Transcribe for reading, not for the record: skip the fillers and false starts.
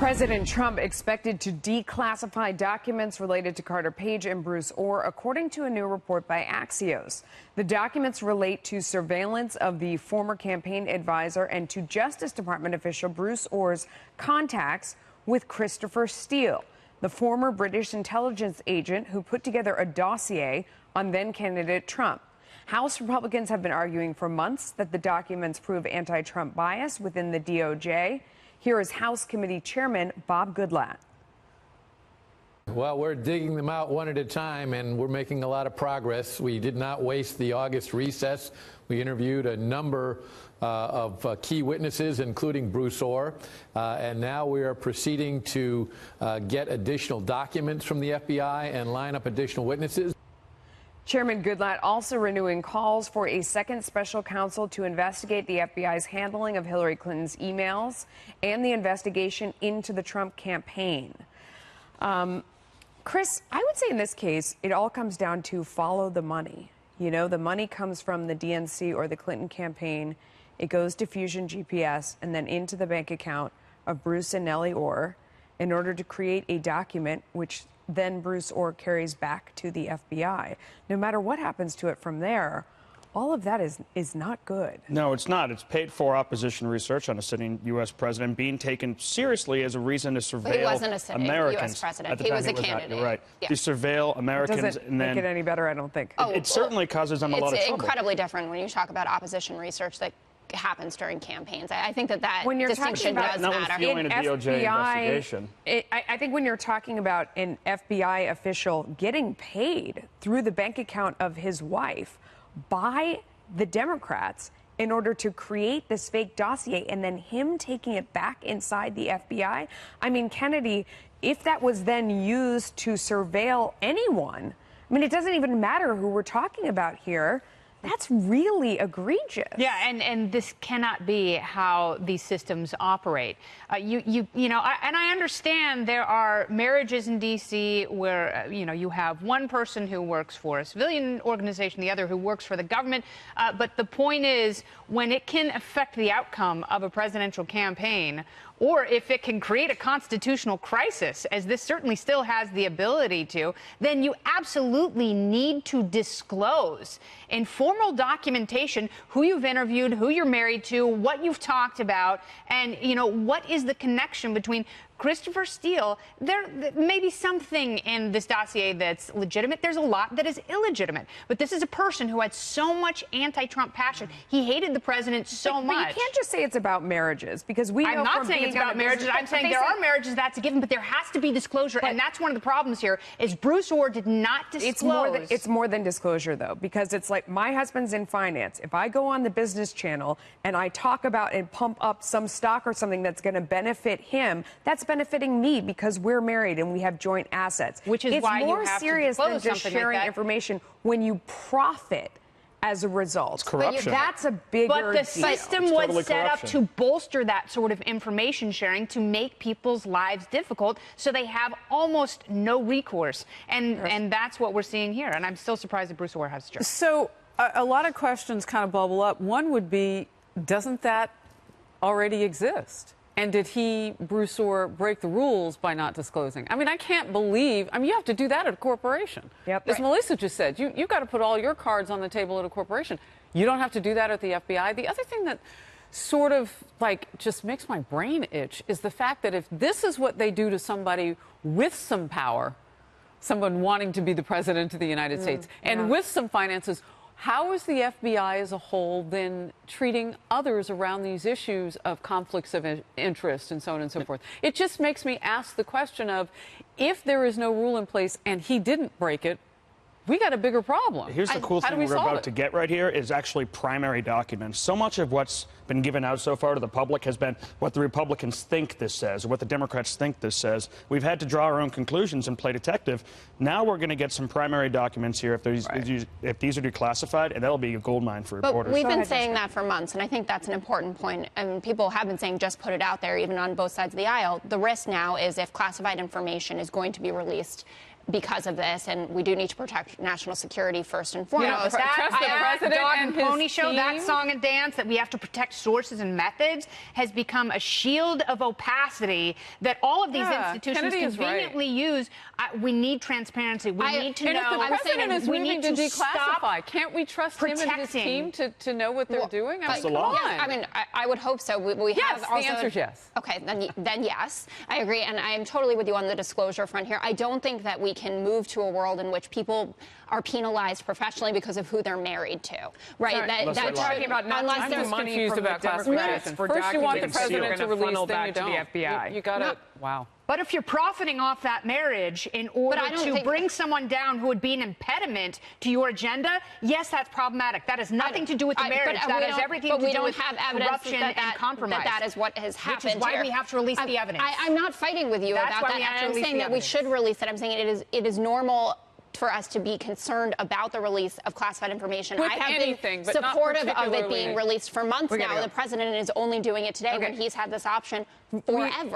President Trump expected to declassify documents related to Carter Page and Bruce Orr, according to a new report by Axios. The documents relate to surveillance of the former campaign advisor and to Justice Department official Bruce Orr's contacts with Christopher Steele, the former British intelligence agent who put together a dossier on then-candidate Trump. House Republicans have been arguing for months that the documents prove anti-Trump bias within the DOJ. Here is House Committee Chairman Bob Goodlatte. Well, we're digging them out one at a time, and we're making a lot of progress. We did not waste the August recess. We interviewed a number of key witnesses, including Bruce Orr, and now we are proceeding to get additional documents from the FBI and line up additional witnesses. Chairman Goodlatte also renewing calls for a second special counsel to investigate the FBI's handling of Hillary Clinton's emails and the investigation into the Trump campaign. Chris, I would say in this case, it all comes down to follow the money. You know, the money comes from the DNC or the Clinton campaign. It goes to Fusion GPS and then into the bank account of Bruce and Nellie Orr in order to create a document which then Bruce Orr carries back to the FBI. No matter what happens to it from there, all of that is not good. No, it's not. It's paid for opposition research on a sitting U.S. president being taken seriously as a reason to surveil he wasn't a sitting Americans. U.S. president. He was a candidate. You're right. Yeah. To surveil Americans. It doesn't and then make it any better, I don't think. It certainly causes them a lot of trouble. It's incredibly different when you talk about opposition research that happens during campaigns. I think that when you're distinction does matter. In DOJ investigation. I think when you're talking about an FBI official getting paid through the bank account of his wife by the Democrats in order to create this fake dossier and then him taking it back inside the FBI. I mean, Kennedy, if that was then used to surveil anyone, I mean, it doesn't even matter who we're talking about here. That's really egregious. Yeah, and this cannot be how these systems operate. You know, and I understand there are marriages in D.C. where, you know, you have one person who works for a civilian organization, the other who works for the government. But the point is, when it can affect the outcome of a presidential campaign, or if it can create a constitutional crisis, as this certainly still has the ability to, then you absolutely need to disclose in formal documentation who you've interviewed, who you're married to, what you've talked about, and, you know, what is the connection between Christopher Steele. There may be something in this dossier that's legitimate. There's a lot that is illegitimate. But this is a person who had so much anti-Trump passion. He hated the president so much. But you can't just say it's about marriages, because we know I'm not saying it's about marriages. I'm saying there are marriages that's a given, but there has to be disclosure. And that's one of the problems here is Bruce Orr did not disclose. It's more than disclosure, though, because it's like my husband's in finance. If I go on the Business Channel and I talk about and pump up some stock or something that's going to benefit him, that's benefiting me because we're married and we have joint assets. Which is why you have to disclose it's more serious than just sharing like information when you profit as a result. It's corruption. That's a bigger But the deal. system was set up to bolster that sort of information sharing to make people's lives difficult so they have almost no recourse. And that's what we're seeing here. And I'm still surprised that Bruce Orr has a job. So a lot of questions kind of bubble up. One would be, doesn't that already exist? And did Bruce Orr, break the rules by not disclosing? I mean, I can't believe, you have to do that at a corporation. Yep. As Melissa just said, you've got to put all your cards on the table at a corporation. You don't have to do that at the FBI. The other thing that sort of just makes my brain itch is the fact that if this is what they do to somebody with some power, someone wanting to be the president of the United States, and with some finances, how is the FBI as a whole then treating others around these issues of conflicts of interest and so on and so forth? It just makes me ask the question of, if there is no rule in place and he didn't break it, we got a bigger problem. Here's the cool thing we're about to get right here is actually primary documents. So much of what's been given out so far to the public has been what the Republicans think this says or what the Democrats think this says. We've had to draw our own conclusions and play detective. Now we're going to get some primary documents here if these are declassified, and that'll be a goldmine for reporters. But we've been saying that for months, and I think that's an important point. And people have been saying just put it out there, even on both sides of the aisle. The risk now is if classified information is going to be released because of this, and we do need to protect national security first and foremost. Trust the president Dog and and his Pony Show, that team. song and dance that we have to protect sources and methods has become a shield of opacity that all of these institutions Kennedy is conveniently use. We need transparency. We need to and know. if the president is we moving need to stop declassify, can't we trust him and his team to know what they're doing? I mean, come on. Yes, I mean, I would hope so. We Yes, have also, the answer is yes. Okay, then yes, I agree, and I am totally with you on the disclosure front here. I don't think that we can move to a world in which people are penalized professionally because of who they're married to, right? We're talking about not unless taking there's money confused from about the Democrats classification. for First, you want the documents that are president to gonna release, funnel then back you to don't. the FBI. You gotta. Wow. But if you're profiting off that marriage in order I don't to think- bring someone down who would be an impediment to your agenda, yes, that's problematic. That has nothing to do with the marriage. That has everything to do with corruption and compromise. That is what has happened. Which is why here. we have to release the evidence. I'm not fighting with you That's about why that. we have to I'm release saying the that we evidence. should release it. I'm saying it is normal for us to be concerned about the release of classified information. With I have anything, been but not supportive of it particularly. being released for months We gotta now. go. The president is only doing it today when he's had this option forever.